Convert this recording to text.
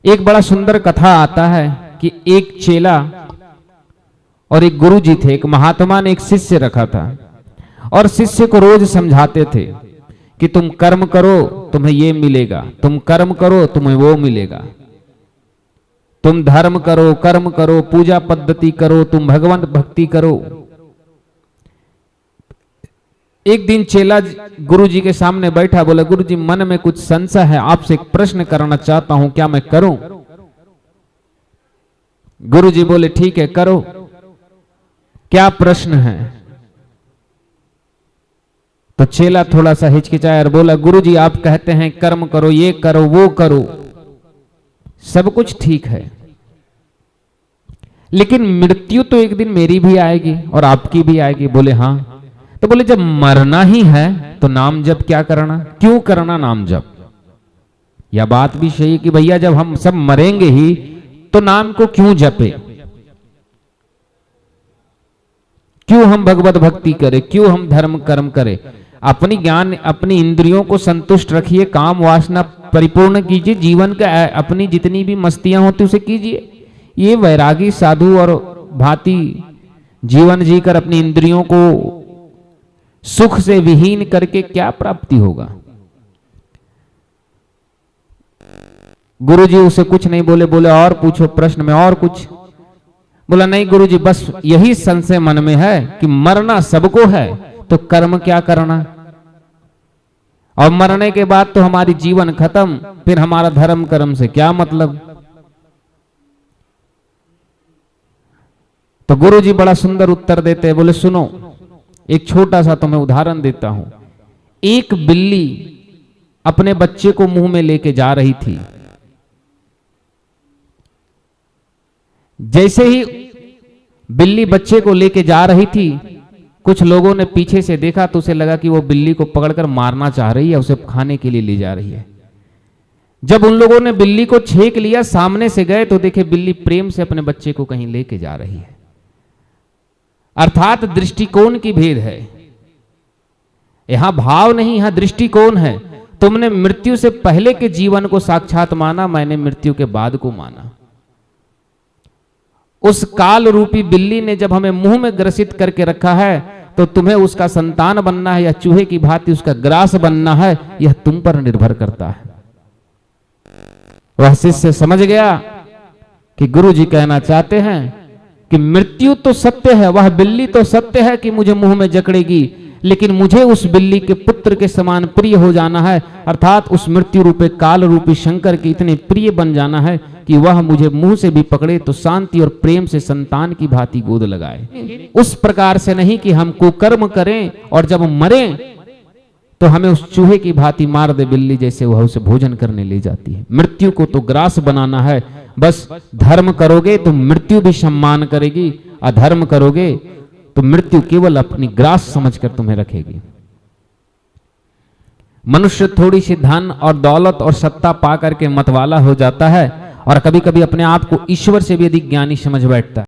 एक बड़ा सुंदर कथा आता है कि एक चेला और एक गुरुजी थे। एक महात्मा ने एक शिष्य रखा था और शिष्य को रोज समझाते थे कि तुम कर्म करो तुम्हें ये मिलेगा, तुम कर्म करो तुम्हें वो मिलेगा, तुम धर्म करो, कर्म करो, पूजा पद्धति करो, तुम भगवान भक्ति करो। एक दिन चेला गुरुजी के सामने बैठा, बोला गुरुजी मन में कुछ संशय है, आपसे एक प्रश्न करना चाहता हूं, क्या मैं करूं? गुरुजी बोले ठीक है करो, क्या प्रश्न है? तो चेला थोड़ा सा हिचकिचाया और बोला गुरुजी आप कहते हैं कर्म करो, ये करो, वो करो, सब कुछ ठीक है, लेकिन मृत्यु तो एक दिन मेरी भी आएगी और आपकी भी आएगी। बोले हाँ। तो बोले जब मरना ही है तो नाम जप क्या करना, क्यों करना नाम जप? यह बात भी सही है कि भैया जब हम सब मरेंगे ही तो नाम को क्यों जपे, क्यों हम भगवत भक्ति करें, क्यों हम धर्म कर्म करें? अपनी ज्ञान अपनी इंद्रियों को संतुष्ट रखिए, काम वासना परिपूर्ण कीजिए, जीवन का अपनी जितनी भी मस्तियां होती उसे कीजिए। ये वैरागी साधु और भांति जीवन जीकर अपनी इंद्रियों को सुख से विहीन करके क्या प्राप्ति होगा? गुरुजी उसे कुछ नहीं बोले, बोले और पूछो प्रश्न में और कुछ? बोला नहीं गुरुजी बस यही संशय मन में है कि मरना सबको है तो कर्म क्या करना, और मरने के बाद तो हमारी जीवन खत्म, फिर हमारा धर्म कर्म से क्या मतलब? तो गुरुजी बड़ा सुंदर उत्तर देते हैं, बोले सुनो एक छोटा सा तुम्हें उदाहरण देता हूं। एक बिल्ली अपने बच्चे को मुंह में लेके जा रही थी। जैसे ही बिल्ली बच्चे को लेके जा रही थी, कुछ लोगों ने पीछे से देखा तो उसे लगा कि वो बिल्ली को पकड़कर मारना चाह रही है, उसे खाने के लिए ले जा रही है। जब उन लोगों ने बिल्ली को छेक लिया, सामने से गए तो देखे बिल्ली प्रेम से अपने बच्चे को कहीं लेके जा रही है। अर्थात दृष्टिकोण की भेद है, यहां भाव नहीं, यहां दृष्टिकोण है। तुमने मृत्यु से पहले के जीवन को साक्षात माना, मैंने मृत्यु के बाद को माना। उस काल रूपी बिल्ली ने जब हमें मुंह में ग्रसित करके रखा है तो तुम्हें उसका संतान बनना है या चूहे की भांति उसका ग्रास बनना है, यह तुम पर निर्भर करता है। वह शिष्य समझ गया कि गुरुजी कहना चाहते हैं कि मृत्यु तो सत्य है, वह बिल्ली तो सत्य है कि मुझे मुंह में जकड़ेगी, लेकिन मुझे उस बिल्ली के पुत्र के समान प्रिय हो जाना है, अर्थात उस मृत्यु रूपे काल रूपी शंकर के इतने प्रिय बन जाना है कि वह मुझे मुंह से भी पकड़े तो शांति और प्रेम से संतान की भांति गोद लगाए। उस प्रकार से नहीं कि हम कुकर्म करें और जब मरें तो हमें उस चूहे की भांति मार दे बिल्ली, जैसे वह उसे भोजन करने ले जाती है। मृत्यु को तो ग्रास बनाना है, बस धर्म करोगे तो मृत्यु भी सम्मान करेगी, अधर्म करोगे तो मृत्यु केवल अपनी ग्रास समझकर तुम्हें रखेगी। मनुष्य थोड़ी सी धन और दौलत और सत्ता पा करके मतवाला हो जाता है और कभी कभी अपने आप को ईश्वर से भी अधिक ज्ञानी समझ बैठता है।